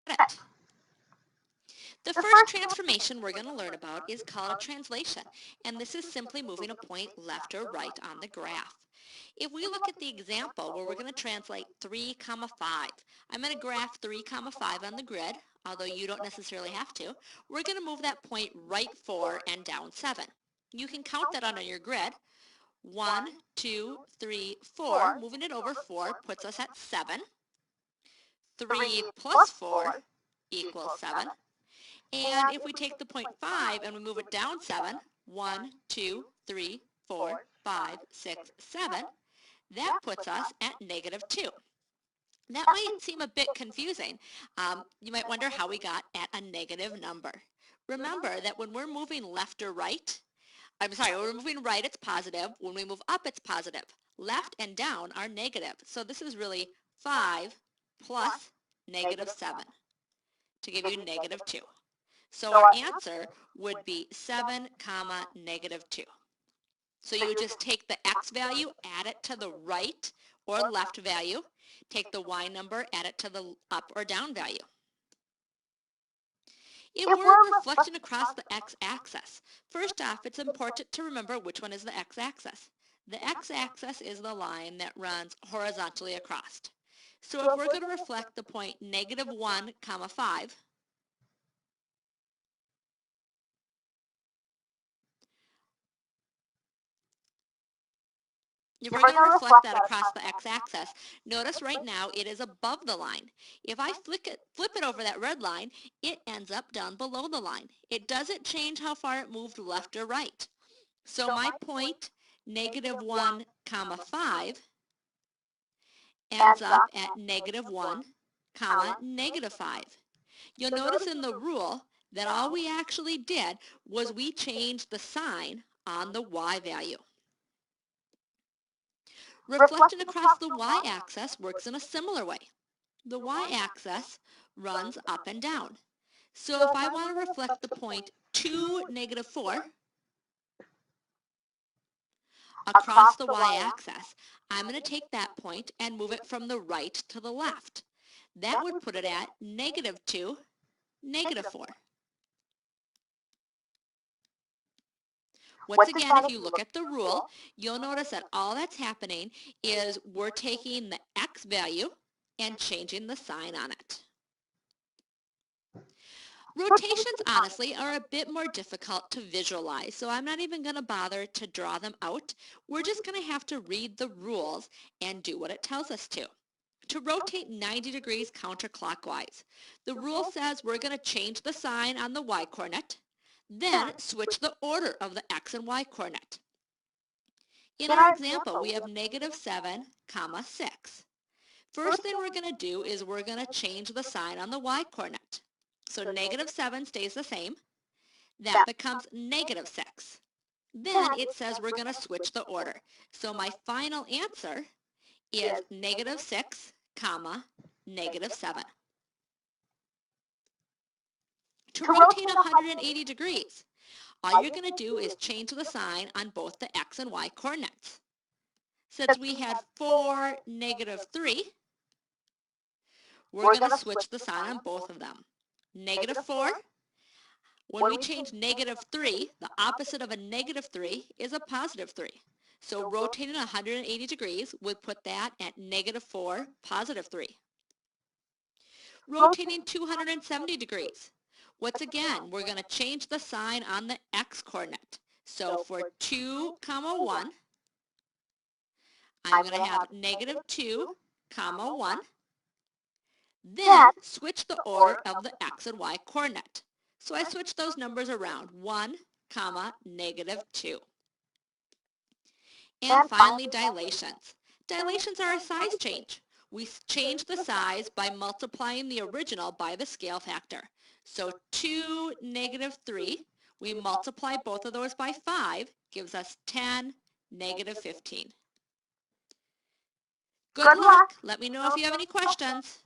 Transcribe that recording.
it. The first transformation we're going to learn about is called a translation, and this is simply moving a point left or right on the graph. If we look at the example where we're going to translate 3, 5, I'm going to graph 3, 5 on the grid, although you don't necessarily have to. We're going to move that point right 4 and down 7. You can count that on your grid. 1, 2, 3, 4. Moving it over 4 puts us at 7. 3 plus 4 equals 7. And if we take the point 5 and we move it down 7, 1, 2, 3, 4, 5, 6, 7, that puts us at -2. That might seem a bit confusing. You might wonder how we got at a negative number. Remember that when we're moving left or right, when we're moving right, it's positive. When we move up, it's positive. Left and down are negative. So this is really 5 plus -7 to give you -2. So our answer would be 7, -2. So you would just take the x value, add it to the right or left value, take the y number, add it to the up or down value. If we're reflecting across the x-axis, first off, it's important to remember which one is the x-axis. The x-axis is the line that runs horizontally across. So if we're going to reflect the point -1, 5, if we're going to reflect that across the x-axis, notice right now it is above the line. If I flip it over that red line, it ends up down below the line. It doesn't change how far it moved left or right. So my point, -1, 5, ends up at -1, -5. You'll notice in the rule that all we actually did was we changed the sign on the y value. Reflecting across the y-axis works in a similar way. The y-axis runs up and down. So if I want to reflect the point 2, -4 across the y-axis, I'm going to take that point and move it from the right to the left. That would put it at -2, -4. Once again, if you look at the rule, you'll notice that all that's happening is we're taking the x value and changing the sign on it. Rotations, honestly, are a bit more difficult to visualize, so I'm not even going to bother to draw them out. We're just going to have to read the rules and do what it tells us to. To rotate 90 degrees counterclockwise, the rule says we're going to change the sign on the y-coordinate, then switch the order of the x and y coordinate. In our example, we have -7, 6. First thing we're going to do is we're going to change the sign on the y coordinate. So -7 stays the same. That becomes -6. Then it says we're going to switch the order. So my final answer is -6, -7. To rotate 180 degrees, all you're going to do is change the sign on both the x and y coordinates. Since we had 4, -3, we're going to switch the sign on both of them. -4, when we change -3, the opposite of a -3 is a +3. So rotating 180 degrees would put that at -4, +3. Rotating 270 degrees. Once again, we're going to change the sign on the x-coordinate. So for 2, 1, I'm going to have -2, 1. Then switch the order of the x and y coordinate. So I switch those numbers around, 1, -2. And finally, dilations. Dilations are a size change. We change the size by multiplying the original by the scale factor. So 2, -3, we multiply both of those by 5, gives us 10, -15. Good luck. Let me know if you have any questions.